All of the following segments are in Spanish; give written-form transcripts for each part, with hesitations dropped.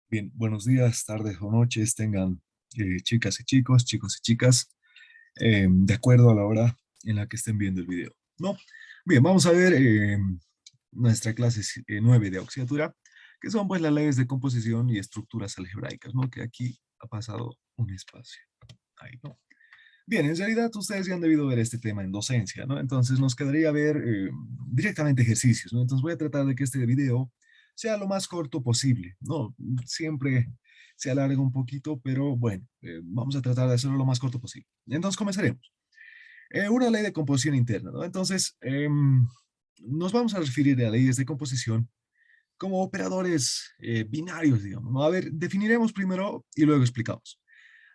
Bien, buenos días, tardes o noches tengan chicas y chicos, chicos y chicas, de acuerdo a la hora en la que estén viendo el video. ¿No? Bien, vamos a ver nuestra clase 9 de auxiliatura, que son pues las leyes de composición y estructuras algebraicas, ¿no? Que aquí ha pasado un espacio. Ahí, ¿no? Bien, en realidad ustedes ya han debido ver este tema en docencia, ¿no? Entonces nos quedaría ver directamente ejercicios, ¿no? Entonces voy a tratar de que este video sea lo más corto posible, ¿no? Siempre se alarga un poquito, pero bueno, vamos a tratar de hacerlo lo más corto posible. Entonces comenzaremos. Una ley de composición interna, ¿no? Entonces, nos vamos a referir a leyes de composición como operadores binarios, digamos, ¿no? A ver, definiremos primero y luego explicamos.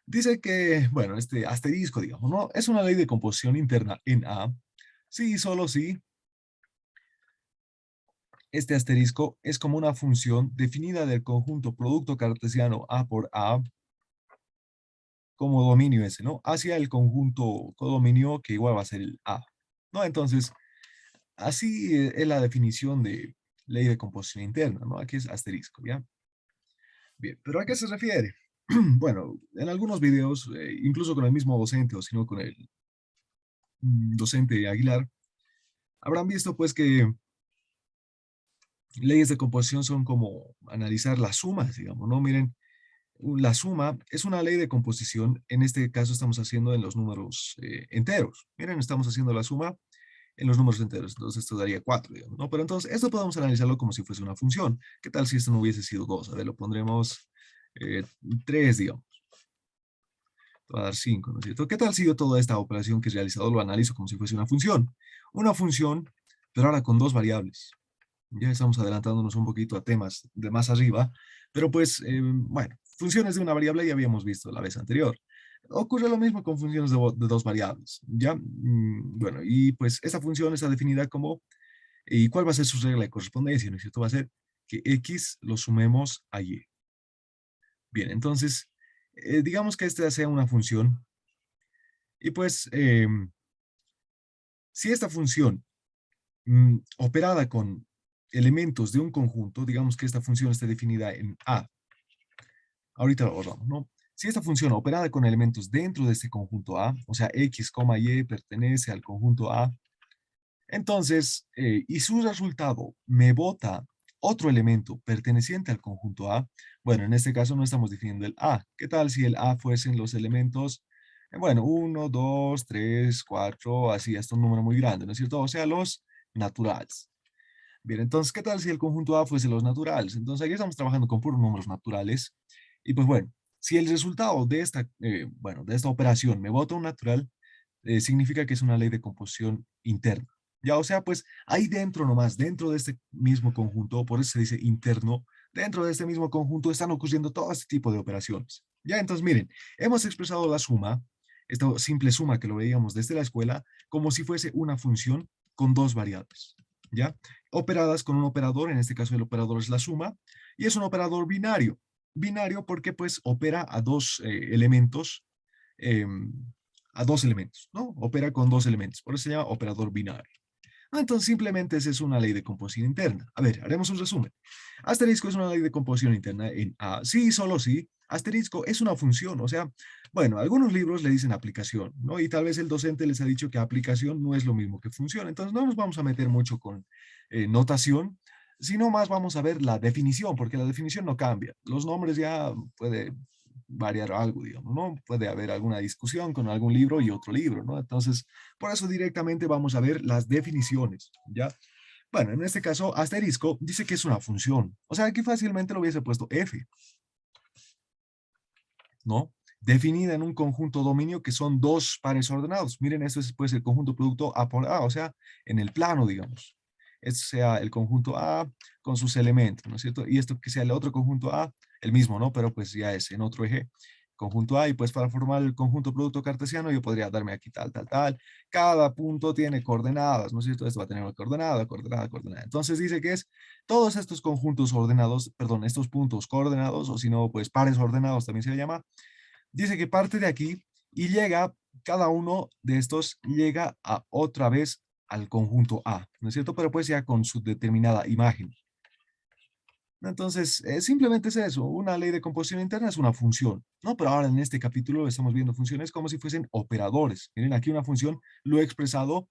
Dice que, bueno, este asterisco, digamos, ¿no? Es una ley de composición interna en A. Sí, solo sí. Este asterisco es como una función definida del conjunto producto cartesiano A por A como dominio ese, ¿no? Hacia el conjunto codominio que igual va a ser el A, ¿no? Entonces, así es la definición de ley de composición interna, ¿no? Aquí es asterisco, ¿ya? Bien, ¿pero a qué se refiere? Bueno, en algunos videos, incluso con el mismo docente o sino con el docente Aguilar, habrán visto pues que leyes de composición son como analizar las sumas, digamos, ¿no? Miren, la suma es una ley de composición, en este caso estamos haciendo en los números enteros. Miren, estamos haciendo la suma en los números enteros, entonces esto daría 4, digamos, ¿no? Pero entonces esto podemos analizarlo como si fuese una función. ¿Qué tal si esto no hubiese sido 2? A ver, lo pondremos eh, 3, digamos. Va a dar 5, ¿no es cierto? ¿Qué tal si yo toda esta operación que he realizado lo analizo como si fuese una función? Una función, pero ahora con dos variables. Ya estamos adelantándonos un poquito a temas de más arriba, pero pues, bueno, funciones de una variable ya habíamos visto la vez anterior. Ocurre lo mismo con funciones de dos variables, ¿ya? Bueno, y pues esta función está definida como, ¿y cuál va a ser su regla de correspondencia? ¿No es cierto? Va a ser que x lo sumemos a y. Bien, entonces, digamos que esta sea una función, y pues, si esta función operada con elementos de un conjunto, digamos que esta función está definida en A. Ahorita lo ahorramos, ¿no? Si esta función operada con elementos dentro de este conjunto A, o sea, x, y pertenece al conjunto A, entonces, y su resultado me bota otro elemento perteneciente al conjunto A, bueno, en este caso no estamos definiendo el A. ¿Qué tal si el A fuesen los elementos, bueno, uno, 2, 3, 4, así hasta un número muy grande, ¿no es cierto? O sea, los naturales. Bien, entonces, ¿qué tal si el conjunto A fuese los naturales? Entonces, aquí estamos trabajando con puros números naturales. Y pues bueno, si el resultado de esta, bueno, de esta operación me bota un natural, significa que es una ley de composición interna. Ya, o sea, pues ahí dentro nomás, dentro de este mismo conjunto, por eso se dice interno, dentro de este mismo conjunto están ocurriendo todo este tipo de operaciones. Ya, entonces miren, hemos expresado la suma, esta simple suma que lo veíamos desde la escuela, como si fuese una función con dos variables. ¿Ya? Operadas con un operador, en este caso el operador es la suma, y es un operador binario. Binario porque pues opera a dos elementos, eh, ¿no? Opera con dos elementos, por eso se llama operador binario. Entonces simplemente esa es una ley de composición interna. A ver, haremos un resumen. Asterisco es una ley de composición interna en A. Sí, solo sí. Asterisco es una función, o sea, bueno, algunos libros le dicen aplicación, ¿no? Y tal vez el docente les ha dicho que aplicación no es lo mismo que función. Entonces no nos vamos a meter mucho con notación, sino más vamos a ver la definición, porque la definición no cambia. Los nombres ya puede variar algo, digamos, ¿no? Puede haber alguna discusión con algún libro y otro libro, ¿no? Entonces, por eso directamente vamos a ver las definiciones, ¿ya? Bueno, en este caso, asterisco dice que es una función. O sea, aquí fácilmente lo hubiese puesto f, ¿no? Definida en un conjunto dominio que son dos pares ordenados. Miren, esto es pues el conjunto producto A por A, o sea, en el plano, digamos. Este sea el conjunto A con sus elementos, ¿no es cierto? Y esto que sea el otro conjunto A, el mismo, ¿no? Pero pues ya es en otro eje. Conjunto A, y pues para formar el conjunto producto cartesiano yo podría darme aquí tal, tal, tal. Cada punto tiene coordenadas, ¿no es cierto? Esto va a tener una coordenada, coordenada, coordenada. Entonces dice que es todos estos conjuntos ordenados, perdón, estos puntos coordenados, o si no, pues pares ordenados también se le llama, dice que parte de aquí y llega, cada uno de estos llega a otra vez al conjunto A, ¿no es cierto? Pero pues ya con su determinada imagen. Entonces, simplemente es eso, una ley de composición interna es una función, ¿no? Pero ahora en este capítulo estamos viendo funciones como si fuesen operadores. Miren, aquí una función lo he expresado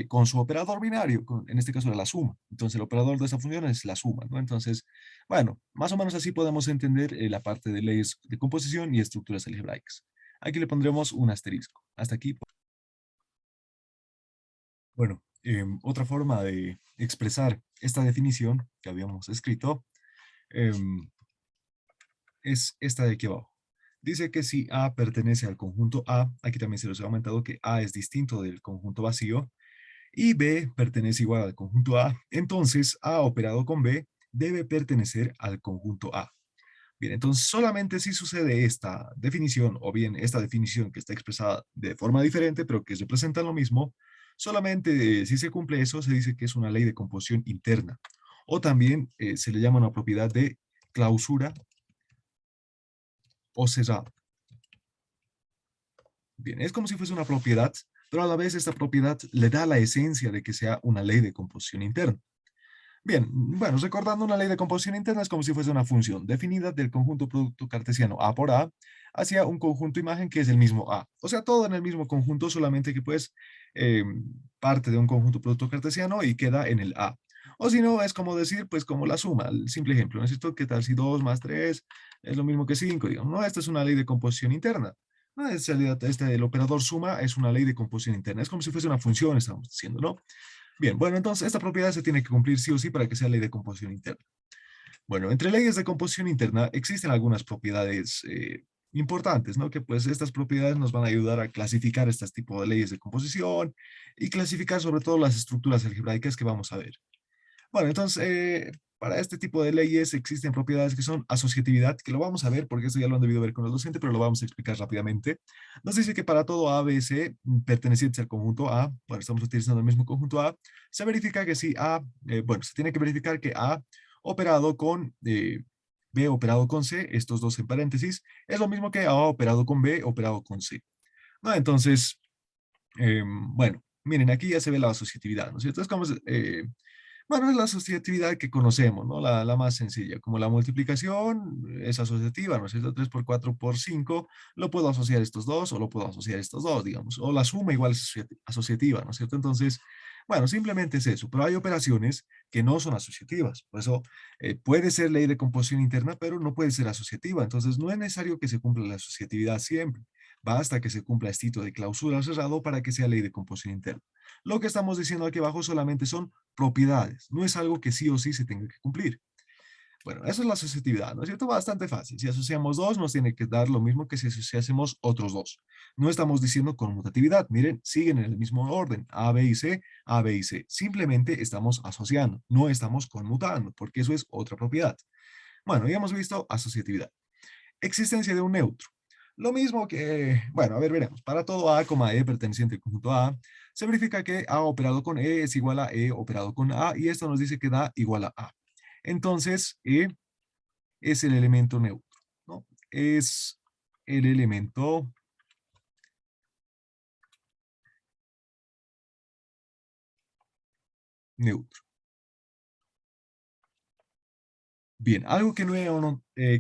con su operador binario, en este caso era la suma. Entonces, el operador de esa función es la suma, ¿no? Entonces, bueno, más o menos así podemos entender la parte de leyes de composición y estructuras algebraicas. Aquí le pondremos un asterisco. Hasta aquí. Bueno, otra forma de expresar esta definición que habíamos escrito em, es esta de aquí abajo. Dice que si A pertenece al conjunto A, aquí también se los he aumentado que A es distinto del conjunto vacío, y B pertenece igual al conjunto A, entonces A operado con B debe pertenecer al conjunto A. Bien, entonces solamente si sucede esta definición, o bien esta definición que está expresada de forma diferente, pero que representa lo mismo, solamente si se cumple eso, se dice que es una ley de composición interna. O también se le llama una propiedad de clausura o cerrado. Bien, es como si fuese una propiedad, pero a la vez esta propiedad le da la esencia de que sea una ley de composición interna. Bien, bueno, recordando una ley de composición interna es como si fuese una función definida del conjunto producto cartesiano A por A hacia un conjunto imagen que es el mismo A. O sea, todo en el mismo conjunto, solamente que pues eh, parte de un conjunto producto cartesiano y queda en el A. O si no, es como decir, pues como la suma, el simple ejemplo, ¿no es cierto? ¿Qué tal si 2 más 3 es lo mismo que 5? Digamos, no, esta es una ley de composición interna. No, en realidad, el operador suma es una ley de composición interna. Es como si fuese una función, estamos diciendo, ¿no? Bien, bueno, entonces esta propiedad se tiene que cumplir sí o sí para que sea ley de composición interna. Bueno, entre leyes de composición interna existen algunas propiedades importantes, ¿no? Que pues estas propiedades nos van a ayudar a clasificar este tipo de leyes de composición y clasificar sobre todo las estructuras algebraicas que vamos a ver. Bueno, entonces, para este tipo de leyes existen propiedades que son asociatividad, que lo vamos a ver porque esto ya lo han debido ver con el docente, pero lo vamos a explicar rápidamente. Nos dice que para todo A, B, C perteneciente al conjunto A, bueno, estamos utilizando el mismo conjunto A, se verifica que si A, bueno, se tiene que verificar que A operado con B operado con C, estos dos en paréntesis, es lo mismo que A operado con B operado con C. ¿No? Entonces, bueno, miren, aquí ya se ve la asociatividad, ¿no es cierto? Es como, bueno, es la asociatividad que conocemos, ¿no? La más sencilla, como la multiplicación es asociativa, ¿no es cierto? 3 por 4 por 5, lo puedo asociar estos dos o lo puedo asociar estos dos, digamos. O la suma igual es asociativa, ¿no es cierto? Entonces, bueno, simplemente es eso, pero hay operaciones que no son asociativas. Por eso puede ser ley de composición interna, pero no puede ser asociativa. Entonces, no es necesario que se cumpla la asociatividad siempre. Basta que se cumpla este hito de clausura cerrado para que sea ley de composición interna. Lo que estamos diciendo aquí abajo solamente son propiedades, no es algo que sí o sí se tenga que cumplir. Bueno, eso es la asociatividad, ¿no es cierto? Bastante fácil. Si asociamos dos, nos tiene que dar lo mismo que si asociásemos otros dos. No estamos diciendo conmutatividad. Miren, siguen en el mismo orden. A, B y C, A, B y C. Simplemente estamos asociando, no estamos conmutando, porque eso es otra propiedad. Bueno, ya hemos visto asociatividad. Existencia de un neutro. Lo mismo que, bueno, a ver, veremos. Para todo A, E perteneciente al conjunto A, se verifica que A operado con E es igual a E operado con A, y esto nos dice que da igual a A. Entonces, E es el elemento neutro, ¿no? Es el elemento neutro. Bien, algo que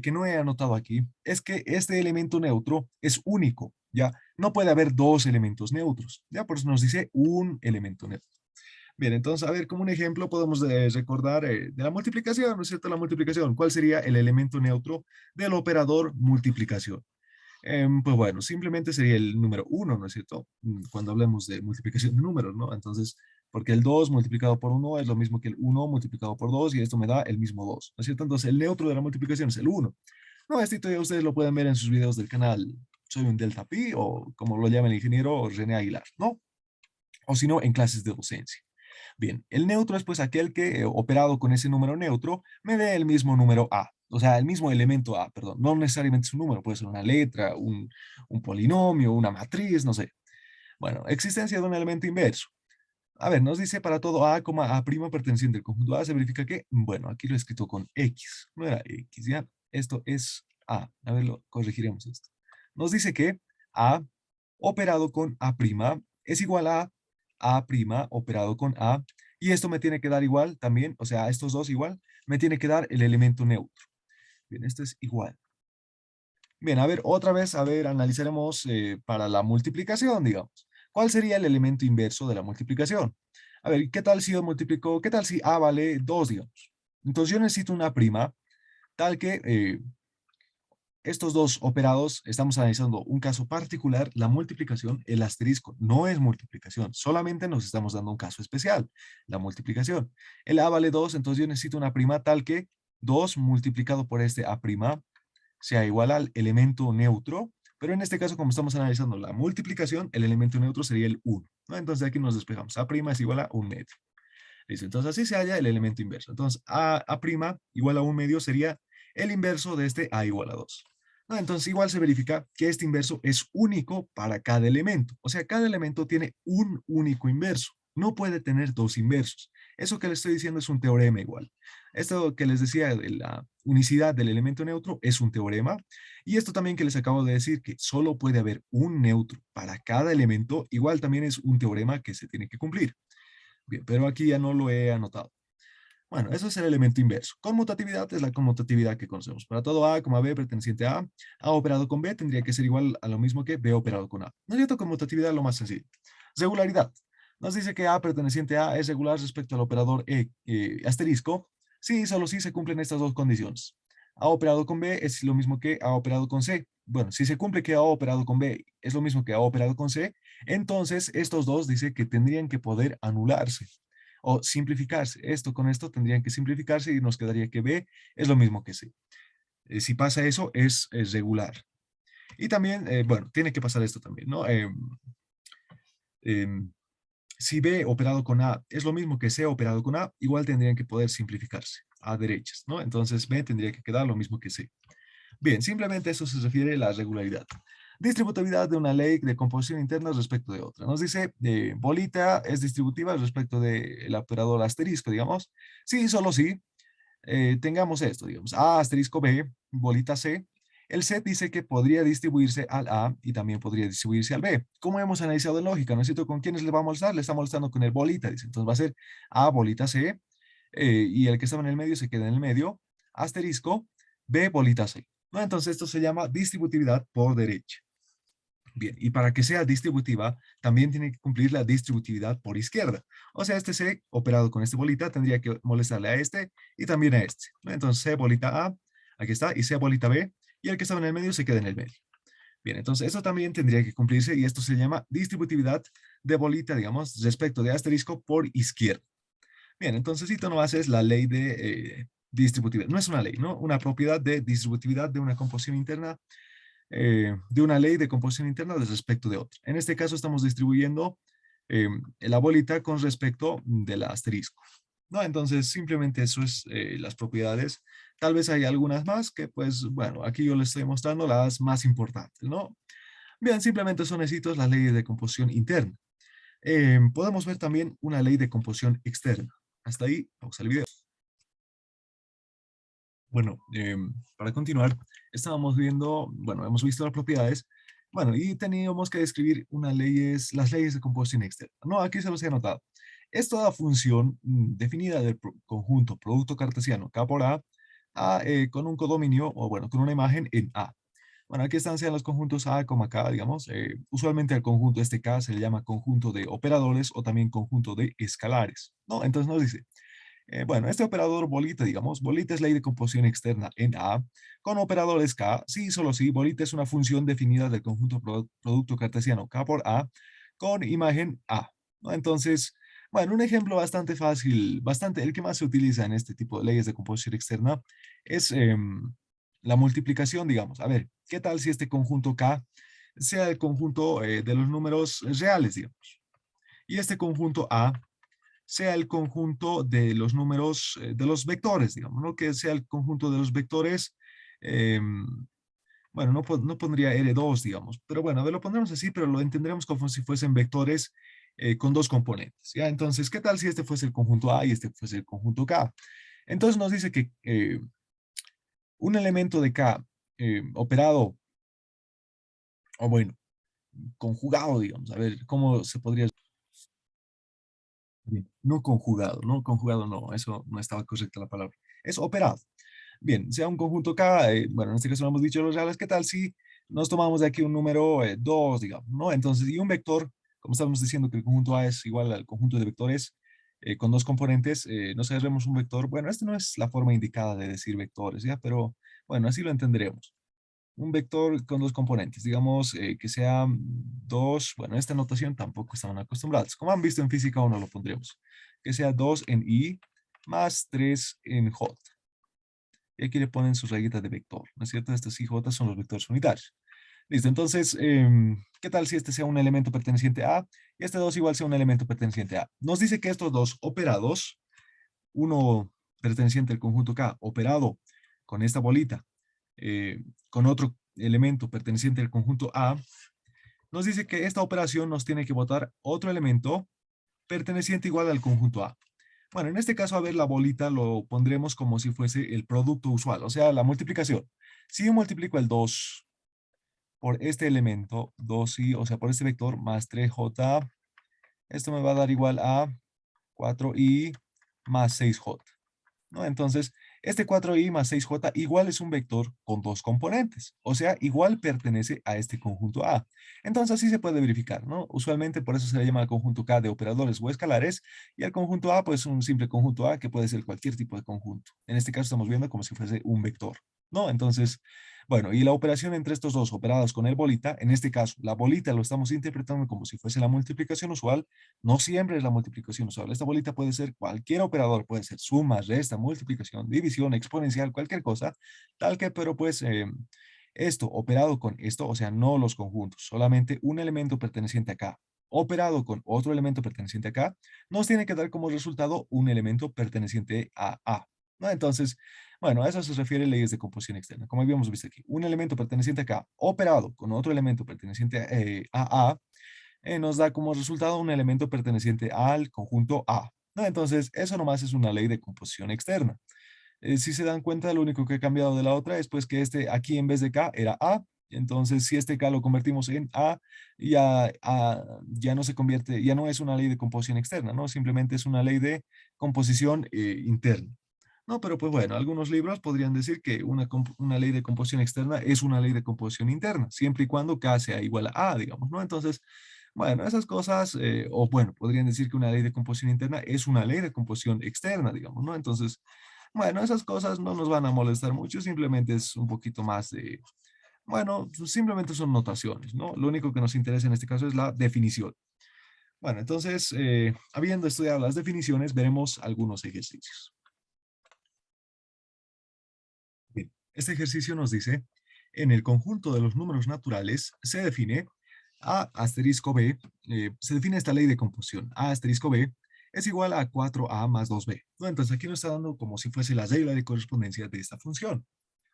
que no he anotado aquí es que este elemento neutro es único, ¿ya? No puede haber dos elementos neutros, ¿ya? Por eso nos dice un elemento neutro. Bien, entonces, a ver, como un ejemplo podemos recordar de la multiplicación, ¿no es cierto? La multiplicación, ¿cuál sería el elemento neutro del operador multiplicación? Pues bueno, simplemente sería el número uno, ¿no es cierto? Cuando hablemos de multiplicación de números, ¿no? Entonces, porque el 2 multiplicado por uno es lo mismo que el uno multiplicado por 2 y esto me da el mismo 2, ¿no es cierto? Entonces, el neutro de la multiplicación es el uno. No, esto ya ustedes lo pueden ver en sus videos del canal Soy un Delta Pi o como lo llama el ingeniero René Aguilar, ¿no? O si no, en clases de docencia. Bien, el neutro es pues aquel que operado con ese número neutro me dé el mismo número A, o sea, el mismo elemento A, perdón, no necesariamente es un número, puede ser una letra, un polinomio, una matriz, no sé. Bueno, existencia de un elemento inverso. A ver, nos dice para todo A, A' perteneciente al conjunto A, se verifica que, bueno, aquí lo he escrito con X, no era X, ¿ya? Esto es A ver, lo corregiremos esto. Nos dice que A operado con A' es igual a A' operado con A, y esto me tiene que dar igual también, o sea, estos dos igual, me tiene que dar el elemento neutro. Bien, esto es igual. Bien, a ver, otra vez, a ver, analizaremos para la multiplicación, digamos. ¿Cuál sería el elemento inverso de la multiplicación? A ver, ¿qué tal si yo multiplico, qué tal si A vale 2, digamos? Entonces yo necesito una prima tal que estos dos operados, estamos analizando un caso particular, la multiplicación, el asterisco no es multiplicación, solamente nos estamos dando un caso especial, la multiplicación. El A vale 2, entonces yo necesito una prima tal que 2 multiplicado por este A' sea igual al elemento neutro, pero en este caso, como estamos analizando la multiplicación, el elemento neutro sería el 1, ¿no? Entonces aquí nos despejamos, A' es igual a 1/2. Listo, entonces así se halla el elemento inverso. Entonces A' igual a 1/2 sería el inverso de este A igual a 2. ¿No? Entonces igual se verifica que este inverso es único para cada elemento. O sea, cada elemento tiene un único inverso. No puede tener dos inversos. Eso que les estoy diciendo es un teorema igual. Esto que les decía de la unicidad del elemento neutro es un teorema. Y esto también que les acabo de decir, que solo puede haber un neutro para cada elemento, igual también es un teorema que se tiene que cumplir. Bien, pero aquí ya no lo he anotado. Bueno, eso es el elemento inverso. Conmutatividad es la conmutatividad que conocemos. Para todo A, B perteneciente a A operado con B tendría que ser igual a lo mismo que B operado con A. ¿No es cierto? Conmutatividad es lo más sencillo. Regularidad. Nos dice que A perteneciente a es regular respecto al operador asterisco. Sí, solo si se cumplen estas dos condiciones. A operado con B es lo mismo que A operado con C. Bueno, si se cumple que A operado con B es lo mismo que A operado con C, entonces estos dos dice que tendrían que poder anularse o simplificarse. Esto con esto tendrían que simplificarse y nos quedaría que B es lo mismo que C. Si pasa eso, es regular. Y también, bueno, tiene que pasar esto también, ¿no? Em, si B operado con A es lo mismo que C operado con A, igual tendrían que poder simplificarse a derechas, ¿no? Entonces B tendría que quedar lo mismo que C. Bien, simplemente eso se refiere a la regularidad. Distributividad de una ley de composición interna respecto de otra. Nos dice, bolita es distributiva respecto del operador asterisco, digamos. Sí, solo sí. Tengamos esto, digamos, A asterisco B, bolita C. El set dice que podría distribuirse al A y también podría distribuirse al B. Como hemos analizado en lógica, ¿no es cierto? ¿Con quiénes le va a molestar? Le está molestando con el bolita, dice. Entonces va a ser A bolita C y el que estaba en el medio se queda en el medio, asterisco B bolita C. ¿No? Entonces esto se llama distributividad por derecha. Bien, y para que sea distributiva, también tiene que cumplir la distributividad por izquierda. O sea, este C operado con este bolita tendría que molestarle a este y también a este, ¿no? Entonces C bolita A, aquí está, y C bolita B, y el que estaba en el medio se queda en el medio. Bien, entonces eso también tendría que cumplirse y esto se llama distributividad de bolita, digamos, respecto de asterisco por izquierda. Bien, entonces esto no hace es la ley de distributividad. No es una ley, ¿no? Una propiedad de distributividad de una composición interna de una ley de composición interna respecto de otra. En este caso estamos distribuyendo eh, la bolita con respecto del asterisco. ¿No? Entonces simplemente eso es las propiedades. Tal vez hay algunas más que pues bueno, aquí yo les estoy mostrando las más importantes, ¿no? Bien, simplemente son estos las leyes de composición interna. Podemos ver también una ley de composición externa. Hasta ahí, pausa el video. Bueno, para continuar, estábamos viendo, bueno, hemos visto las propiedades, bueno, y teníamos que describir las leyes de composición externa. No, aquí se los he anotado. Es toda función definida del conjunto producto cartesiano K por A con un codominio, o bueno, con una imagen en A. Bueno, aquí están sean los conjuntos A, K, digamos. Usualmente al conjunto este K se le llama conjunto de operadores o también conjunto de escalares, ¿no? Entonces nos dice, bueno, este operador bolita, digamos, bolita es ley de composición externa en A, con operadores K, sí, solo sí, bolita es una función definida del conjunto producto cartesiano K por A, con imagen A, ¿no? Entonces, bueno, un ejemplo bastante fácil, bastante, el que más se utiliza en este tipo de leyes de composición externa es la multiplicación, digamos. A ver, ¿qué tal si este conjunto K sea el conjunto de los números reales, digamos? Y este conjunto A sea el conjunto de los números, de los vectores, digamos, ¿no? Que sea el conjunto de los vectores, eh, bueno, no pondría R2, digamos, pero bueno, a ver, lo pondremos así, pero lo entenderemos como si fuesen vectores con dos componentes, ¿ya? Entonces, ¿qué tal si este fuese el conjunto A y este fuese el conjunto K? Entonces nos dice que un elemento de K operado, o bueno, conjugado, digamos, a ver, ¿cómo se podría? Bien, no conjugado, no conjugado, no, eso no estaba correcta la palabra. es operado. Bien, sea un conjunto K, bueno, en este caso no hemos dicho los reales, ¿qué tal si nos tomamos de aquí un número 2, digamos, ¿no? Entonces, y un vector, como estamos diciendo que el conjunto A es igual al conjunto de vectores con dos componentes, nos haremos un vector, bueno, esta no es la forma indicada de decir vectores, ¿ya? Pero, bueno, así lo entenderemos. Un vector con dos componentes, digamos que sea dos, bueno, esta notación tampoco estaban acostumbrados. Como han visto en física 1 lo pondremos, que sea 2 en I más 3 en J. Y aquí le ponen sus rayitas de vector, ¿no es cierto? Estos I, J son los vectores unitarios. Listo, entonces, ¿qué tal si este sea un elemento perteneciente a y este 2 igual sea un elemento perteneciente a? Nos dice que estos dos operados, uno perteneciente al conjunto K, operado con esta bolita, con otro elemento perteneciente al conjunto A, nos dice que esta operación nos tiene que botar otro elemento perteneciente igual al conjunto A. Bueno, en este caso, a ver, la bolita lo pondremos como si fuese el producto usual, o sea, la multiplicación. Si yo multiplico el 2 por este elemento, 2i, o sea, por este vector, más 3j, esto me va a dar igual a 4i más 6j. ¿No? Entonces, este 4i más 6j igual es un vector con dos componentes, o sea, igual pertenece a este conjunto A. Entonces, así se puede verificar, ¿no? Usualmente por eso se le llama al conjunto K de operadores o escalares, y al conjunto A, pues un simple conjunto A que puede ser cualquier tipo de conjunto. En este caso estamos viendo como si fuese un vector, ¿no? Entonces, bueno, y la operación entre estos dos operados con el bolita, en este caso, la bolita lo estamos interpretando como si fuese la multiplicación usual, no siempre es la multiplicación usual. Esta bolita puede ser cualquier operador, puede ser suma, resta, multiplicación, división, exponencial, cualquier cosa, tal que, pero pues esto operado con esto, o sea, no los conjuntos, solamente un elemento perteneciente acá, operado con otro elemento perteneciente acá, nos tiene que dar como resultado un elemento perteneciente a A. ¿No? Entonces, bueno, a eso se refiere leyes de composición externa. Como habíamos visto aquí, un elemento perteneciente acá, operado con otro elemento perteneciente a A, nos da como resultado un elemento perteneciente al conjunto A. ¿No? Entonces, eso nomás es una ley de composición externa. Si se dan cuenta, lo único que ha cambiado de la otra es pues que este aquí en vez de K era A. Entonces, si este K lo convertimos en ya no se convierte, ya no es una ley de composición externa, ¿no? Simplemente es una ley de composición interna. No, pero pues bueno, algunos libros podrían decir que una ley de composición externa es una ley de composición interna, siempre y cuando K sea igual a A, digamos, ¿no? Entonces, bueno, esas cosas, o bueno, podrían decir que una ley de composición interna es una ley de composición externa, digamos, ¿no? Entonces, bueno, esas cosas no nos van a molestar mucho, simplemente es un poquito más de, bueno, pues simplemente son notaciones, ¿no? Lo único que nos interesa en este caso es la definición. Bueno, entonces, habiendo estudiado las definiciones, veremos algunos ejercicios. Bien, este ejercicio nos dice, en el conjunto de los números naturales se define A asterisco B, se define esta ley de composición, A asterisco B es igual a 4A más 2B, ¿no? Entonces aquí nos está dando como si fuese la regla de correspondencia de esta función,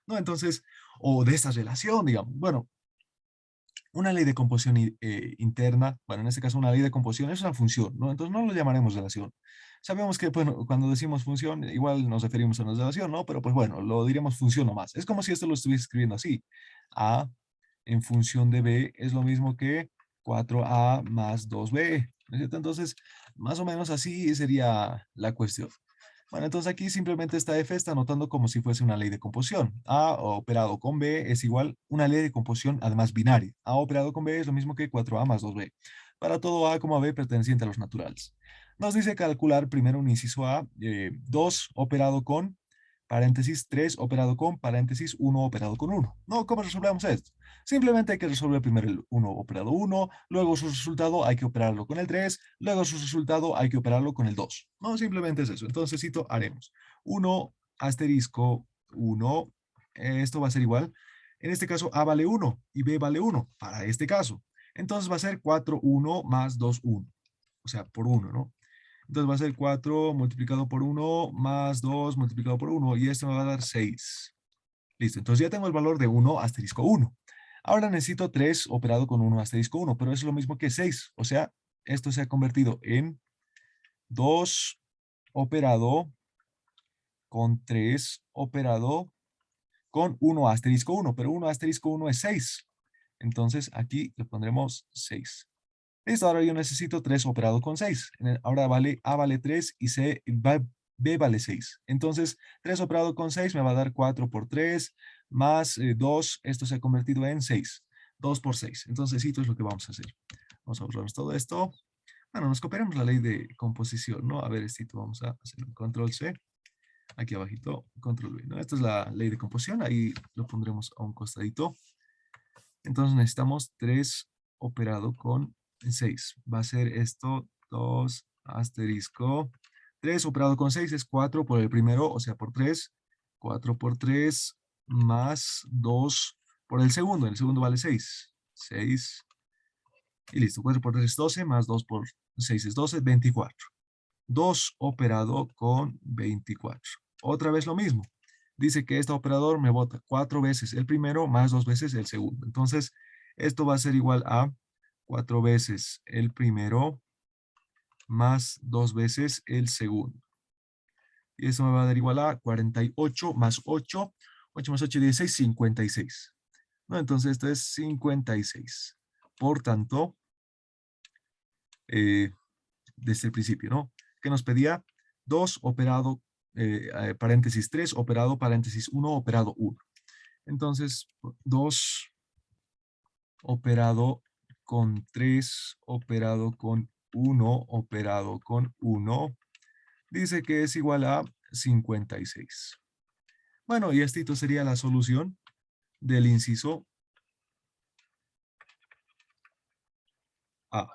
¿no? Entonces, o de esta relación, digamos. Bueno, una ley de composición interna, bueno, en este caso una ley de composición es una función, ¿no? Entonces no lo llamaremos relación. Sabemos que, bueno, cuando decimos función, igual nos referimos a una relación, ¿no? Pero pues bueno, lo diríamos función nomás. Es como si esto lo estuviese escribiendo así. A en función de B es lo mismo que 4A más 2B, ¿no es cierto? Entonces, más o menos así sería la cuestión. Bueno, entonces aquí simplemente esta f está anotando como si fuese una ley de composición. A operado con B es igual una ley de composición, además binaria. A operado con B es lo mismo que 4A más 2B. Para todo A como B perteneciente a los naturales. Nos dice calcular primero un inciso A, 2 operado con, paréntesis, 3 operado con, paréntesis, 1 operado con 1. ¿No? ¿Cómo resolvemos esto? Simplemente hay que resolver primero el 1 operado 1, luego su resultado hay que operarlo con el 3, luego su resultado hay que operarlo con el 2. No, simplemente es eso. Entonces, cito, haremos 1 asterisco 1, esto va a ser igual. En este caso, A vale 1 y B vale 1 para este caso. Entonces va a ser 4, 1 más 2, 1. O sea, por 1, ¿no? Entonces va a ser 4 multiplicado por 1 más 2 multiplicado por 1 y esto me va a dar 6. Listo, entonces ya tengo el valor de 1 asterisco 1. Ahora necesito 3 operado con 1 asterisco 1, pero es lo mismo que 6. O sea, esto se ha convertido en 2 operado con 3 operado con 1 asterisco 1, pero 1 asterisco 1 es 6. Entonces aquí le pondremos 6. Listo, ahora yo necesito 3 operado con 6. Ahora vale A vale 3 y C B vale 6. Entonces, 3 operado con 6 me va a dar 4 por 3 más 2. Esto se ha convertido en 6. 2 por 6. Entonces, esto es lo que vamos a hacer. Vamos a borrarnos todo esto. Bueno, nos copiaremos la ley de composición, ¿no? A ver, esto vamos a hacer un control C. Aquí abajito, control V, ¿no? Esta es la ley de composición. Ahí lo pondremos a un costadito. Entonces necesitamos 3 operado con 6. Va a ser esto 2 asterisco. 3 operado con 6 es 4 por el primero, o sea, por 3. 4 por 3 más 2 por el segundo. El segundo vale 6. 6. Y listo. 4 por 3 es 12, más 2 por 6 es 12, 24. 2 operado con 24. Otra vez lo mismo. Dice que este operador me bota 4 veces el primero más 2 veces el segundo. Entonces, esto va a ser igual a 4 veces el primero más 2 veces el segundo. Y eso me va a dar igual a 48 más 8. 8 más 8, 16, 56. ¿No? Entonces, esto es 56. Por tanto, desde el principio, ¿no? Que nos pedía 2 operado, paréntesis 3 operado, paréntesis 1 operado 1. Entonces, 2 operado con 3 operado con 1 operado con 1, dice que es igual a 56. Bueno, y esto sería la solución del inciso A.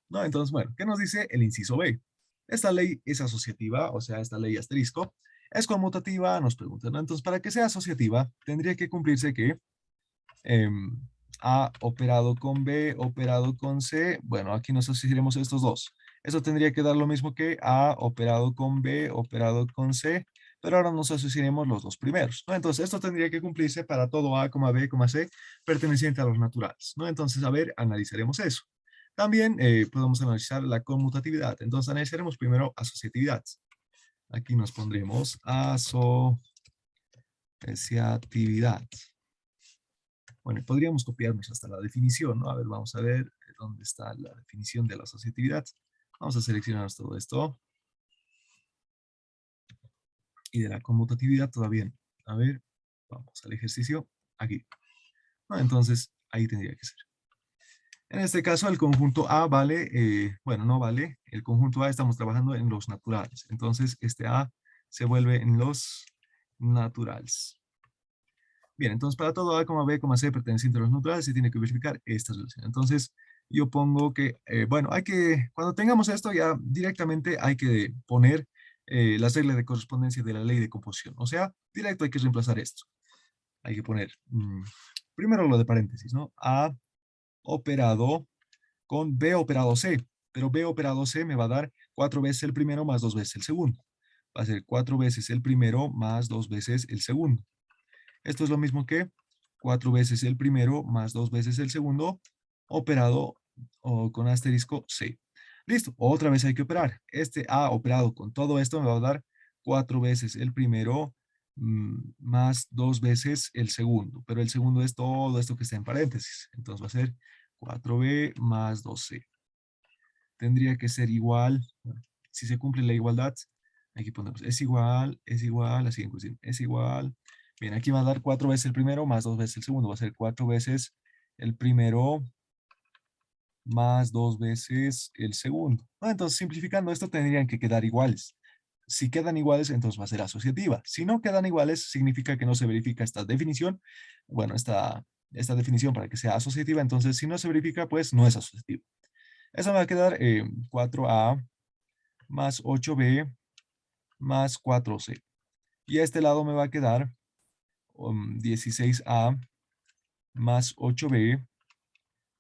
¿No? Entonces, bueno, ¿qué nos dice el inciso B? Esta ley es asociativa, o sea, esta ley asterisco, es conmutativa, nos preguntan, ¿no? Entonces, para que sea asociativa, tendría que cumplirse que em, A operado con B operado con C, bueno, aquí nos asociaremos estos dos. Eso tendría que dar lo mismo que A operado con B operado con C, pero ahora nos asociaremos los dos primeros, ¿no? Entonces, esto tendría que cumplirse para todo A, B, C perteneciente a los naturales, ¿no? Entonces, a ver, analizaremos eso. También podemos analizar la conmutatividad. Entonces, analizaremos primero asociatividad. Aquí nos pondremos asociatividad. Bueno, podríamos copiarnos hasta la definición, ¿no? A ver, vamos a ver dónde está la definición de la asociatividad. Vamos a seleccionar todo esto. Y de la conmutatividad todavía no. A ver, vamos al ejercicio. Aquí. ¿No? Entonces, ahí tendría que ser. En este caso, el conjunto A vale, bueno, no vale. El conjunto A estamos trabajando en los naturales. Entonces, este A se vuelve en los naturales. Bien, entonces para todo A, B, C perteneciente a los naturales se tiene que verificar esta relación. Entonces, yo pongo que, bueno, cuando tengamos esto ya directamente hay que poner las reglas de correspondencia de la ley de composición. O sea, directo hay que reemplazar esto. Hay que poner, primero lo de paréntesis, ¿no? A operado con B operado C, pero B operado C me va a dar 4 veces el primero más 2 veces el segundo. Va a ser 4 veces el primero más 2 veces el segundo. Esto es lo mismo que 4 veces el primero más 2 veces el segundo operado con asterisco C. Listo, otra vez hay que operar. Este A operado con todo esto me va a dar 4 veces el primero más 2 veces el segundo, pero el segundo es todo esto que está en paréntesis. Entonces va a ser 4b más 2c. Tendría que ser igual, bueno, si se cumple la igualdad, aquí ponemos es igual, así en cuestión, es igual. Bien, aquí va a dar 4 veces el primero más 2 veces el segundo, va a ser 4 veces el primero más 2 veces el segundo. ¿No? Entonces, simplificando esto, tendrían que quedar iguales. Si quedan iguales, entonces va a ser asociativa. Si no quedan iguales, significa que no se verifica esta definición. Bueno, esta definición para que sea asociativa, entonces si no se verifica, pues no es asociativa. Eso me va a quedar 4a más 8b más 4c. Y a este lado me va a quedar 16a más 8b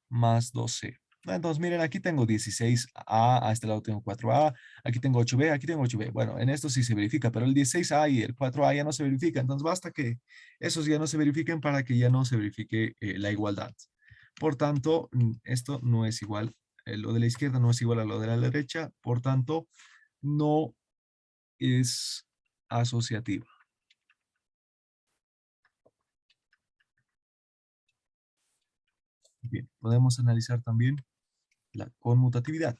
más 2c. Entonces, miren, aquí tengo 16a, a este lado tengo 4a, aquí tengo 8b, aquí tengo 8b. Bueno, en esto sí se verifica, pero el 16a y el 4a ya no se verifica. Entonces, basta que esos ya no se verifiquen para que ya no se verifique la igualdad. Por tanto, esto no es igual, lo de la izquierda no es igual a lo de la derecha, por tanto, no es asociativa. Bien, podemos analizar también la conmutatividad.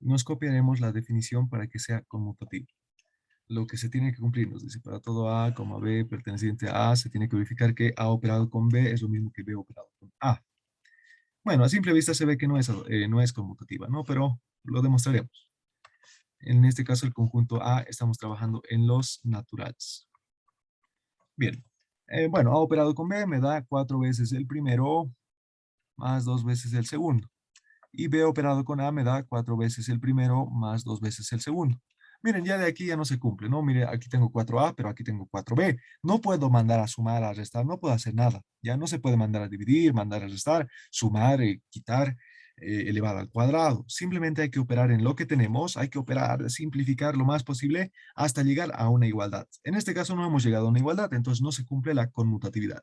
nos copiaremos la definición para que sea conmutativa. Lo que se tiene que cumplir, nos dice, para todo A, B perteneciente a A, se tiene que verificar que A operado con B es lo mismo que B operado con A. Bueno, a simple vista se ve que no es conmutativa, ¿no? Pero lo demostraremos. En este caso, el conjunto A, estamos trabajando en los naturales. Bien. Bueno, A operado con B me da 4 veces el primero más 2 veces el segundo. Y B operado con A me da 4 veces el primero más 2 veces el segundo. Miren, ya de aquí ya no se cumple, ¿no? Mire, aquí tengo 4A, pero aquí tengo 4B. No puedo mandar a sumar, a restar, no puedo hacer nada. Ya no se puede mandar a dividir, mandar a restar, sumar, quitar, elevar al cuadrado. Simplemente hay que operar en lo que tenemos, hay que operar, simplificar lo más posible hasta llegar a una igualdad. En este caso no hemos llegado a una igualdad, entonces no se cumple la conmutatividad.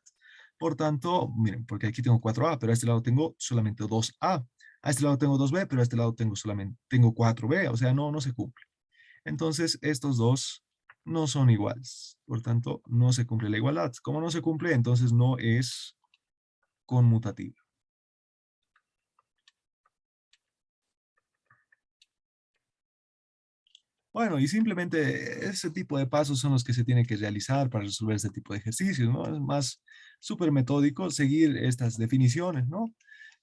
Por tanto, miren, porque aquí tengo 4A, pero a este lado tengo solamente 2A. A este lado tengo 2B, pero a este lado tengo 4B, o sea, no se cumple. Entonces, estos dos no son iguales. Por tanto, no se cumple la igualdad. Como no se cumple, entonces no es conmutativa. Bueno, y simplemente ese tipo de pasos son los que se tienen que realizar para resolver este tipo de ejercicios, ¿no? Es más súper metódico seguir estas definiciones, ¿no?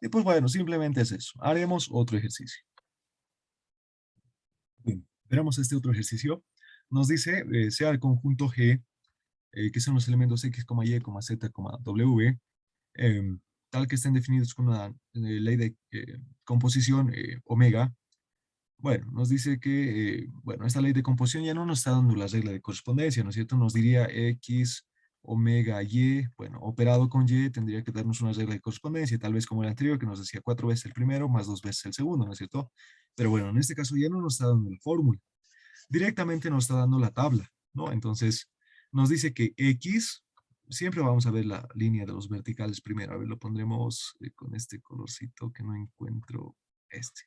Y pues bueno, simplemente es eso. Haremos otro ejercicio. Bien, veremos este otro ejercicio. Nos dice, sea el conjunto G, que son los elementos X, Y, Z, W, tal que estén definidos con una ley de composición omega. Bueno, nos dice que, bueno, esta ley de composición ya no nos está dando la regla de correspondencia, ¿no es cierto? Nos diría X, omega, Y, bueno, operado con Y tendría que darnos una regla de correspondencia, tal vez como el anterior, que nos decía 4 veces el primero más 2 veces el segundo, ¿no es cierto? Pero bueno, en este caso ya no nos está dando la fórmula, directamente nos está dando la tabla, ¿no? Entonces, nos dice que X, siempre vamos a ver la línea de los verticales primero. A ver, lo pondremos con este colorcito que no encuentro este.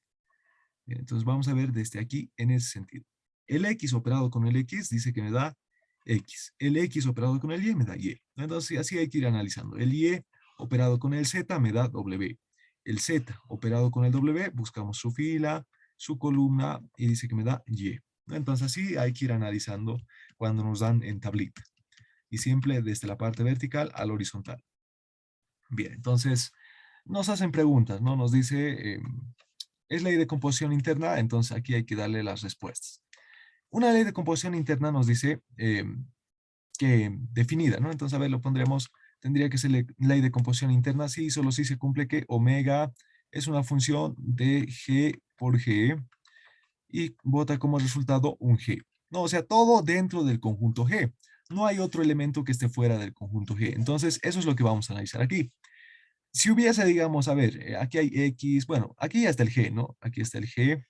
Bien, entonces vamos a ver desde aquí en ese sentido. El X operado con el X dice que me da X. El X operado con el Y me da Y. Entonces así hay que ir analizando. El Y operado con el Z me da W. El Z operado con el W, buscamos su fila, su columna y dice que me da Y. Entonces así hay que ir analizando cuando nos dan en tablita. Y siempre desde la parte vertical al horizontal. Bien, entonces nos hacen preguntas, ¿no? Nos dice, es ley de composición interna, entonces aquí hay que darle las respuestas. Una ley de composición interna nos dice que definida, ¿no? Entonces, a ver, lo pondremos, tendría que ser ley de composición interna, sí, solo si se cumple que omega es una función de G por G y bota como resultado un G. No, o sea, todo dentro del conjunto G. No hay otro elemento que esté fuera del conjunto G. Entonces, eso es lo que vamos a analizar aquí. Si hubiese, digamos, a ver, aquí hay X, bueno, aquí ya está el G, ¿no? Aquí está el G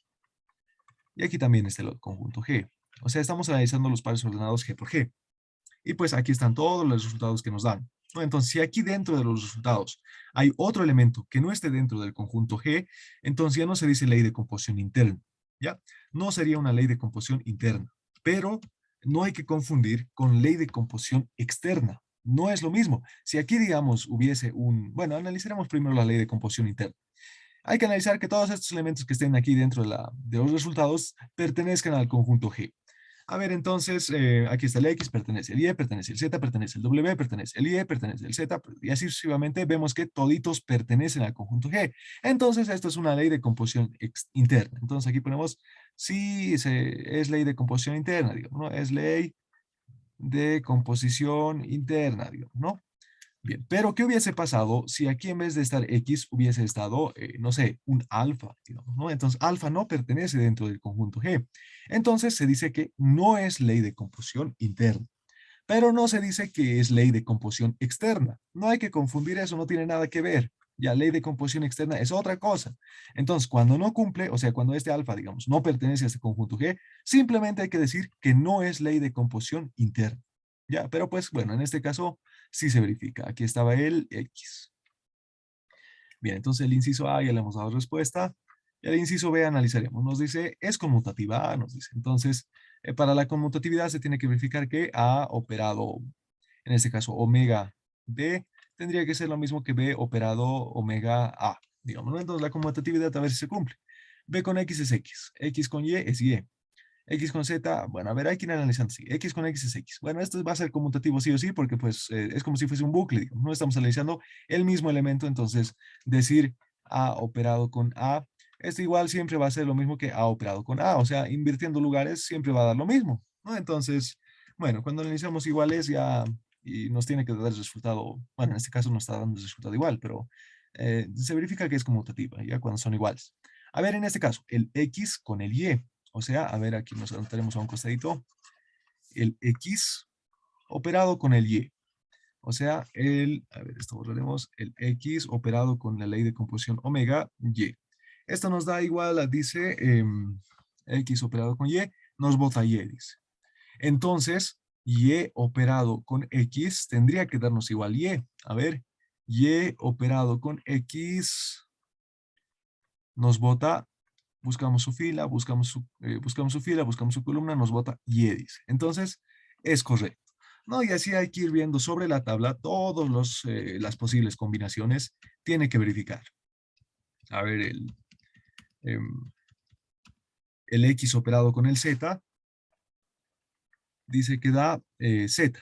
y aquí también está el conjunto G. O sea, estamos analizando los pares ordenados G por G. Y pues aquí están todos los resultados que nos dan, ¿no? Entonces, si aquí dentro de los resultados hay otro elemento que no esté dentro del conjunto G, entonces ya no se dice ley de composición interna, ¿ya? No sería una ley de composición interna, pero no hay que confundir con ley de composición externa. No es lo mismo. Si aquí, digamos, hubiese bueno, analizaremos primero la ley de composición interna. Hay que analizar que todos estos elementos que estén aquí dentro de los resultados pertenezcan al conjunto G. A ver, entonces, aquí está el X, pertenece el Y, pertenece el Z, pertenece el W, pertenece el Y, pertenece el Z, y así sucesivamente vemos que toditos pertenecen al conjunto G. Entonces, esto es una ley de composición interna. Entonces, aquí ponemos, sí, es ley de composición interna, digamos, ¿no? Es ley de composición interna, digamos, ¿no? Bien, pero ¿qué hubiese pasado si aquí en vez de estar X hubiese estado, no sé, un alfa, digamos, ¿no? Entonces, alfa no pertenece dentro del conjunto G. Entonces, se dice que no es ley de composición interna, pero no se dice que es ley de composición externa. No hay que confundir eso, no tiene nada que ver. Ya, ley de composición externa es otra cosa. Entonces, cuando no cumple, o sea, cuando este alfa, digamos, no pertenece a este conjunto G, simplemente hay que decir que no es ley de composición interna. Ya, pero pues, bueno, en este caso sí se verifica. Aquí estaba el X. Bien, entonces el inciso A ya le hemos dado respuesta. Y el inciso B analizaremos. Nos dice, es conmutativa A, nos dice. Entonces, para la conmutatividad se tiene que verificar que A operado, en este caso, omega B, tendría que ser lo mismo que B operado omega A, digamos, ¿no? Entonces la conmutatividad a ver si se cumple. B con X es X. X con Y es Y. X con Z, bueno, a ver, hay que ir analizando, sí. X con X es X. Bueno, esto va a ser conmutativo sí o sí, porque pues es como si fuese un bucle, digamos, no estamos analizando el mismo elemento, entonces decir A operado con A, esto igual siempre va a ser lo mismo que A operado con A, o sea, invirtiendo lugares siempre va a dar lo mismo, ¿no? Entonces, bueno, cuando analizamos iguales ya, y nos tiene que dar el resultado, bueno, en este caso nos está dando el resultado igual, pero se verifica que es conmutativa, ya cuando son iguales. A ver, en este caso, el X con el Y. O sea, a ver, aquí nos anotaremos a un costadito. El X operado con el Y. O sea, a ver, esto borraremos, el X operado con la ley de composición omega Y. Esto nos da igual a, dice, X operado con Y, nos bota Y, dice. Entonces, Y operado con X tendría que darnos igual Y. A ver, Y operado con X nos bota, buscamos su fila, buscamos su fila, buscamos su columna, nos bota Y, dice. Entonces, es correcto. ¿No? Y así hay que ir viendo sobre la tabla todas las posibles combinaciones. Tiene que verificar. A ver, em, el X operado con el Z, dice que da Z.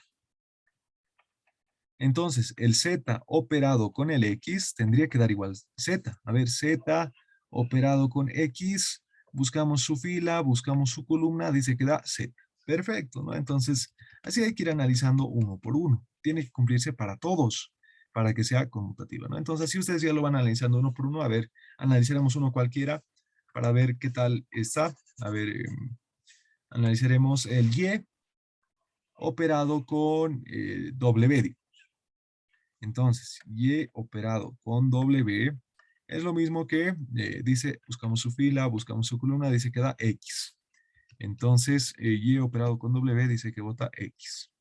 Entonces, el Z operado con el X tendría que dar igual Z. A ver, Z operado con X, buscamos su fila, buscamos su columna, dice que da Z. Perfecto, ¿no? Entonces, así hay que ir analizando uno por uno. Tiene que cumplirse para todos, para que sea conmutativa, ¿no? Entonces, si ustedes ya lo van analizando uno por uno, a ver, analizaremos uno cualquiera para ver qué tal está. A ver, analizaremos el Y operado con W. Entonces, Y operado con W es lo mismo que dice, buscamos su fila, buscamos su columna, dice que da X. Entonces, Y operado con W dice que vota X.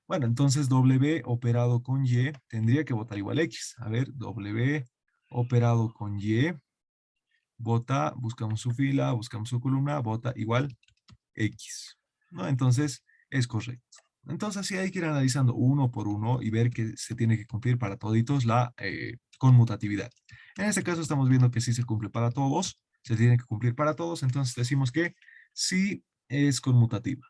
Bueno, entonces W operado con Y tendría que votar igual X. A ver, W operado con Y, vota, buscamos su fila, buscamos su columna, vota igual X, ¿no? Entonces, es correcto. Entonces, sí hay que ir analizando uno por uno y ver que se tiene que cumplir para toditos la conmutatividad. En este caso estamos viendo que sí se cumple para todos, se tiene que cumplir para todos, entonces decimos que sí es conmutativa.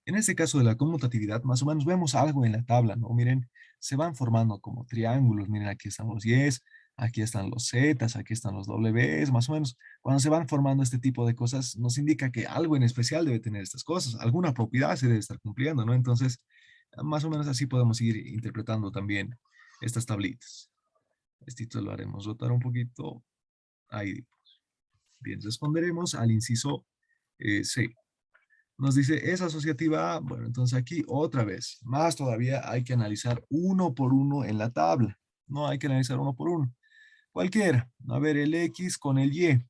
En este caso de la conmutatividad, más o menos vemos algo en la tabla, ¿no? Miren, se van formando como triángulos. Miren, aquí están los Y's, aquí están los Z's, aquí están los W's, más o menos. Cuando se van formando este tipo de cosas, nos indica que algo en especial debe tener estas cosas, alguna propiedad se debe estar cumpliendo, ¿no? Entonces, más o menos así podemos ir interpretando también estas tablitas. Esto lo haremos rotar un poquito. Ahí. Bien, responderemos al inciso C. Nos dice, ¿es asociativa A? Bueno, entonces aquí otra vez, más todavía hay que analizar uno por uno en la tabla. No hay que analizar uno por uno. Cualquiera. A ver, el X con el Y.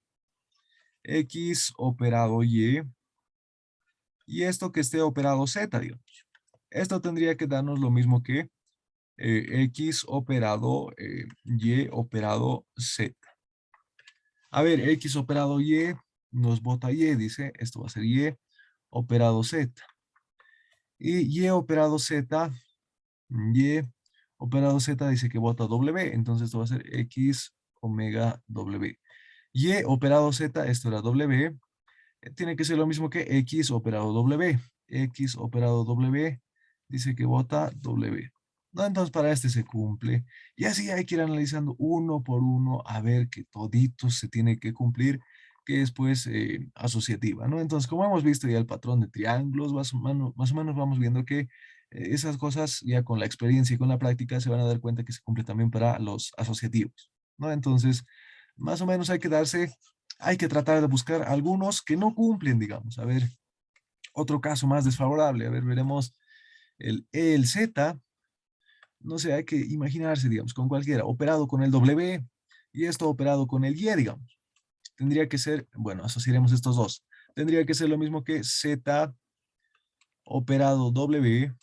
X operado Y. Y esto que esté operado Z, digamos. Esto tendría que darnos lo mismo que X operado Y operado Z. A ver, X operado Y nos bota Y, dice, esto va a ser Y operado Z. Y Y operado Z, Y operado Z dice que bota W, entonces esto va a ser X omega W. Y operado Z, esto era W, tiene que ser lo mismo que X operado W. X operado W dice que bota W. No, entonces para este se cumple. Y así hay que ir analizando uno por uno a ver que todito se tiene que cumplir, que es pues asociativa, ¿no? Entonces, como hemos visto ya el patrón de triángulos, más o menos vamos viendo que esas cosas ya con la experiencia y con la práctica se van a dar cuenta que se cumple también para los asociativos, ¿no? Entonces, más o menos hay que tratar de buscar algunos que no cumplen, digamos. A ver, otro caso más desfavorable. A ver, veremos el Z. No sé, hay que imaginarse, digamos, con cualquiera. Operado con el W y esto operado con el Y, digamos. Tendría que ser, bueno, asociaremos estos dos. Tendría que ser lo mismo que Z operado W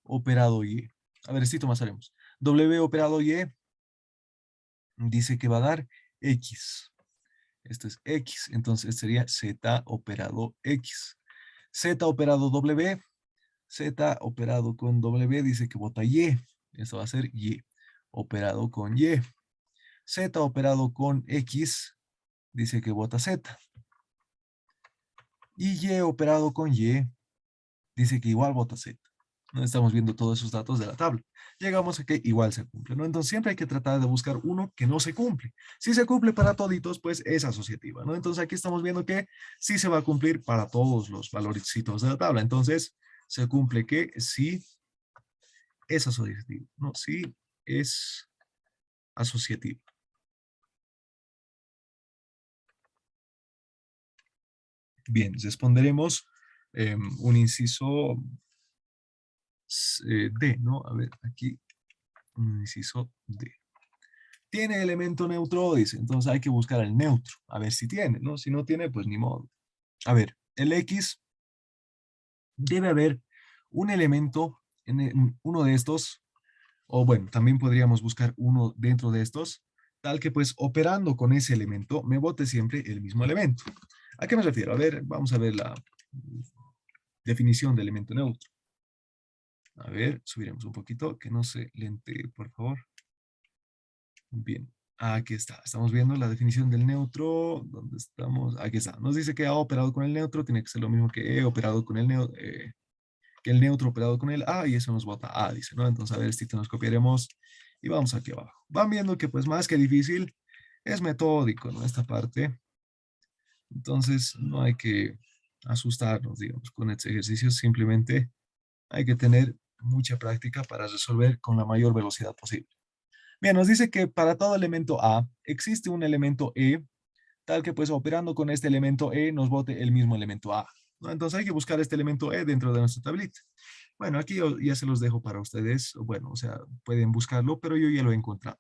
operado Y. A ver, esto más haremos. W operado Y dice que va a dar X. Esto es X, entonces sería Z operado X. Z operado W Z operado con W dice que vota Y. Eso va a ser Y operado con Y. Z operado con X dice que vota Z. Y Y operado con Y dice que igual vota Z. No estamos viendo todos esos datos de la tabla. Llegamos a que igual se cumple, ¿no? Entonces siempre hay que tratar de buscar uno que no se cumple. Si se cumple para toditos, pues es asociativa, ¿no? Entonces aquí estamos viendo que sí se va a cumplir para todos los valorcitos de la tabla. Entonces se cumple que sí es asociativo, ¿no? Sí es asociativo. Bien, responderemos un inciso D, ¿no? A ver, aquí un inciso D. ¿Tiene elemento neutro? Dice, entonces hay que buscar el neutro, a ver si tiene, ¿no? Si no tiene, pues ni modo. A ver, el X debe haber un elemento en uno de estos, o bueno, también podríamos buscar uno dentro de estos, tal que pues operando con ese elemento me bote siempre el mismo elemento. ¿A qué me refiero? A ver, vamos a ver la definición de elemento neutro. A ver, subiremos un poquito, que no se lente, por favor. Bien, aquí está. Estamos viendo la definición del neutro. ¿Dónde estamos? Aquí está. Nos dice que A operado con el neutro tiene que ser lo mismo que E operado con el neutro, que el neutro operado con el A, y eso nos bota A, dice, ¿no? Entonces, a ver, este nos copiaremos y vamos aquí abajo. Van viendo que pues más que difícil, es metódico, ¿no? Esta parte. Entonces, no hay que asustarnos, digamos, con este ejercicio. Simplemente hay que tener mucha práctica para resolver con la mayor velocidad posible. Bien, nos dice que para todo elemento A existe un elemento E, tal que pues operando con este elemento E nos bote el mismo elemento A, ¿no? Entonces hay que buscar este elemento E dentro de nuestra tablita. Bueno, aquí ya se los dejo para ustedes. Bueno, o sea, pueden buscarlo, pero yo ya lo he encontrado.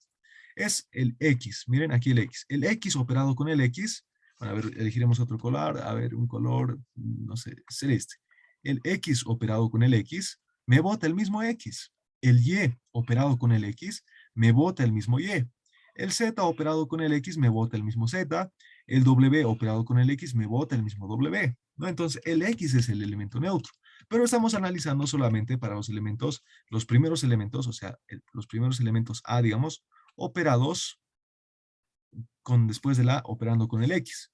Es el X. Miren aquí el X. El X operado con el X. Bueno, a ver, elegiremos otro color. A ver, un color, no sé, celeste. El X operado con el X me bota el mismo X. El Y operado con el X me bota el mismo Y. El Z operado con el X me bota el mismo Z. El W operado con el X me bota el mismo W, ¿no? Entonces, el X es el elemento neutro. Pero estamos analizando solamente para los elementos, los primeros elementos, o sea, los primeros elementos A, digamos, operados con después de la operando con el X.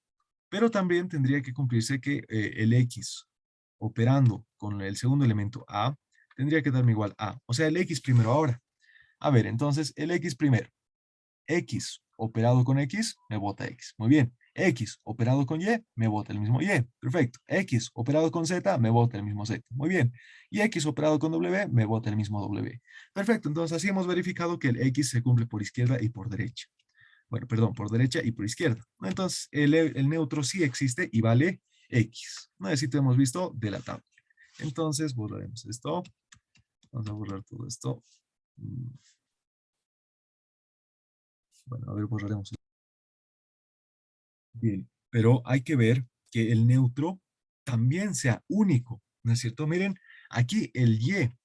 Pero también tendría que cumplirse que el X operando con el segundo elemento A tendría que darme igual A. O sea, el X primero ahora. A ver, entonces el X primero. X operado con X, me bota X. Muy bien. X operado con Y, me bota el mismo Y. Perfecto. X operado con Z, me bota el mismo Z. Muy bien. Y X operado con W, me bota el mismo W. Perfecto. Entonces así hemos verificado que el X se cumple por izquierda y por derecha. Bueno, perdón, por derecha y por izquierda. Entonces el neutro sí existe y vale X. No necesito, hemos visto de la tabla. Entonces borraremos esto. Vamos a borrar todo esto. Bueno, a ver, borraremos. Bien, pero hay que ver que el neutro también sea único, ¿no es cierto? Miren, aquí el Y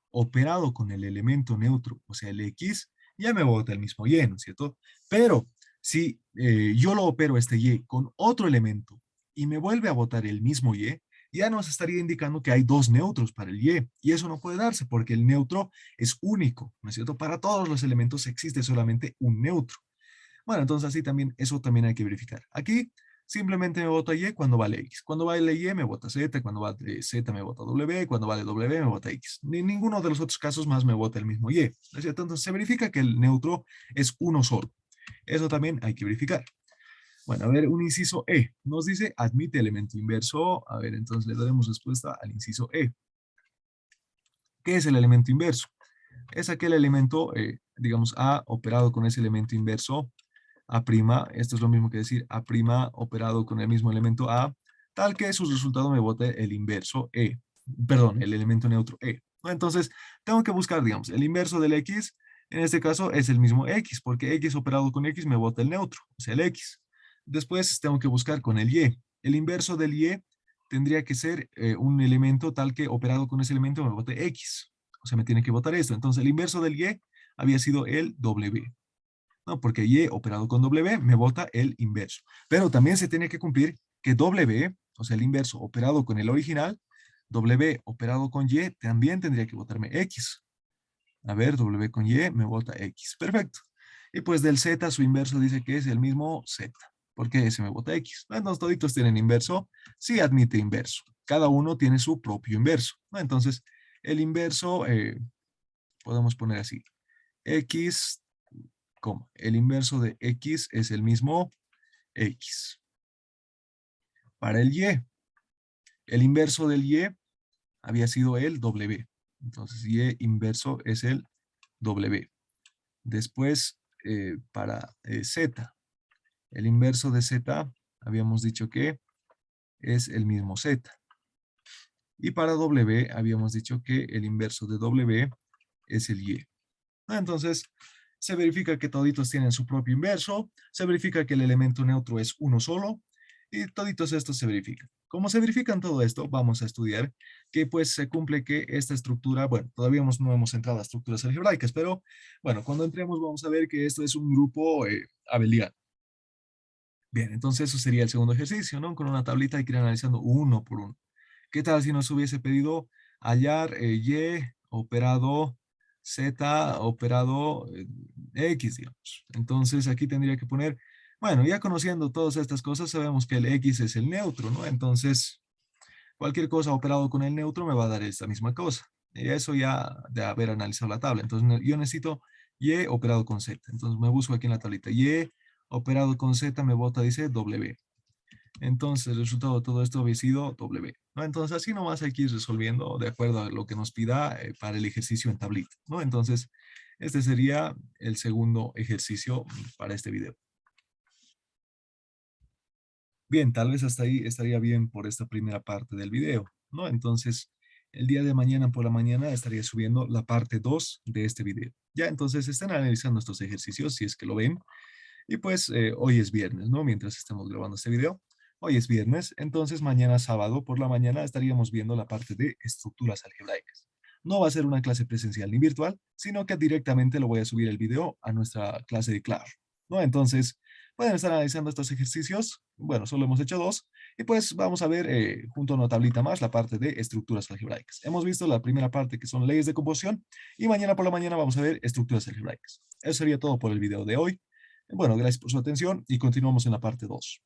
operado con el elemento neutro, o sea, el X, ya me bota el mismo Y, ¿no es cierto? Pero si yo lo opero este Y con otro elemento y me vuelve a botar el mismo Y, ya nos estaría indicando que hay dos neutros para el Y eso no puede darse porque el neutro es único, ¿no es cierto? Para todos los elementos existe solamente un neutro. Bueno, entonces así también, eso también hay que verificar. Aquí simplemente me bota Y cuando vale X. Cuando vale Y me bota Z, cuando vale Z me bota W, cuando vale W me bota X. Ni ninguno de los otros casos más me bota el mismo Y. ¿No es cierto? Entonces se verifica que el neutro es uno solo. Eso también hay que verificar. Bueno, a ver, un inciso E. Nos dice admite elemento inverso. A ver, entonces le daremos respuesta al inciso E. ¿Qué es el elemento inverso? Es aquel elemento, digamos, A operado con ese elemento inverso A', esto es lo mismo que decir A' operado con el mismo elemento A, tal que su resultado me bote el inverso E, perdón, el elemento neutro E. ¿No? Entonces, tengo que buscar, digamos, el inverso del X, en este caso es el mismo X, porque X operado con X me bota el neutro, o sea, el X. Después tengo que buscar con el Y. El inverso del Y tendría que ser un elemento tal que operado con ese elemento me bote X. O sea, me tiene que botar esto. Entonces, el inverso del Y había sido el W. No, porque Y operado con W me bota el inverso. Pero también se tiene que cumplir que W, o sea, el inverso operado con el original, W operado con Y también tendría que botarme X. A ver, W con Y me bota X. Perfecto. Y pues del Z, su inverso dice que es el mismo Z. ¿Por qué S me bota X? ¿No? Entonces, toditos tienen inverso. Sí admite inverso. Cada uno tiene su propio inverso, ¿no? Entonces, el inverso, podemos poner así. X, el inverso de X es el mismo X. Para el inverso del Y había sido el W. Entonces, Y inverso es el W. Después, para Z, el inverso de Z, habíamos dicho que es el mismo Z. Y para W, habíamos dicho que el inverso de W es el Y. Entonces, se verifica que toditos tienen su propio inverso, se verifica que el elemento neutro es uno solo, y toditos estos se verifican. Como se verifican todo esto, vamos a estudiar que pues se cumple que esta estructura, bueno, todavía no hemos entrado a estructuras algebraicas, pero bueno, cuando entremos vamos a ver que esto es un grupo abeliano. Bien, entonces eso sería el segundo ejercicio, ¿no? Con una tablita hay que ir analizando uno por uno. ¿Qué tal si nos hubiese pedido hallar Y operado Z operado X, digamos? Entonces aquí tendría que poner, bueno, ya conociendo todas estas cosas, sabemos que el X es el neutro, ¿no? Entonces, cualquier cosa operado con el neutro me va a dar esta misma cosa. Y eso ya de haber analizado la tabla. Entonces, yo necesito Y operado con Z. Entonces, me busco aquí en la tablita. Y operado con Z me bota, dice W. Entonces, el resultado de todo esto había sido W, ¿no? Entonces, así nomás hay que ir resolviendo de acuerdo a lo que nos pida para el ejercicio en tablita, ¿no? Entonces, este sería el segundo ejercicio para este video. Bien, tal vez hasta ahí estaría bien por esta primera parte del video, ¿no? Entonces, el día de mañana por la mañana estaría subiendo la parte 2 de este video. Ya, entonces están analizando estos ejercicios, si es que lo ven. Y pues hoy es viernes, ¿no? Mientras estamos grabando este video. Hoy es viernes, entonces mañana sábado por la mañana estaríamos viendo la parte de estructuras algebraicas. No va a ser una clase presencial ni virtual, sino que directamente lo voy a subir el video a nuestra clase de Claro, ¿no? Entonces, pueden estar analizando estos ejercicios. Bueno, solo hemos hecho dos. Y pues vamos a ver junto a una tablita más la parte de estructuras algebraicas. Hemos visto la primera parte que son leyes de composición y mañana por la mañana vamos a ver estructuras algebraicas. Eso sería todo por el video de hoy. Bueno, gracias por su atención y continuamos en la parte 2.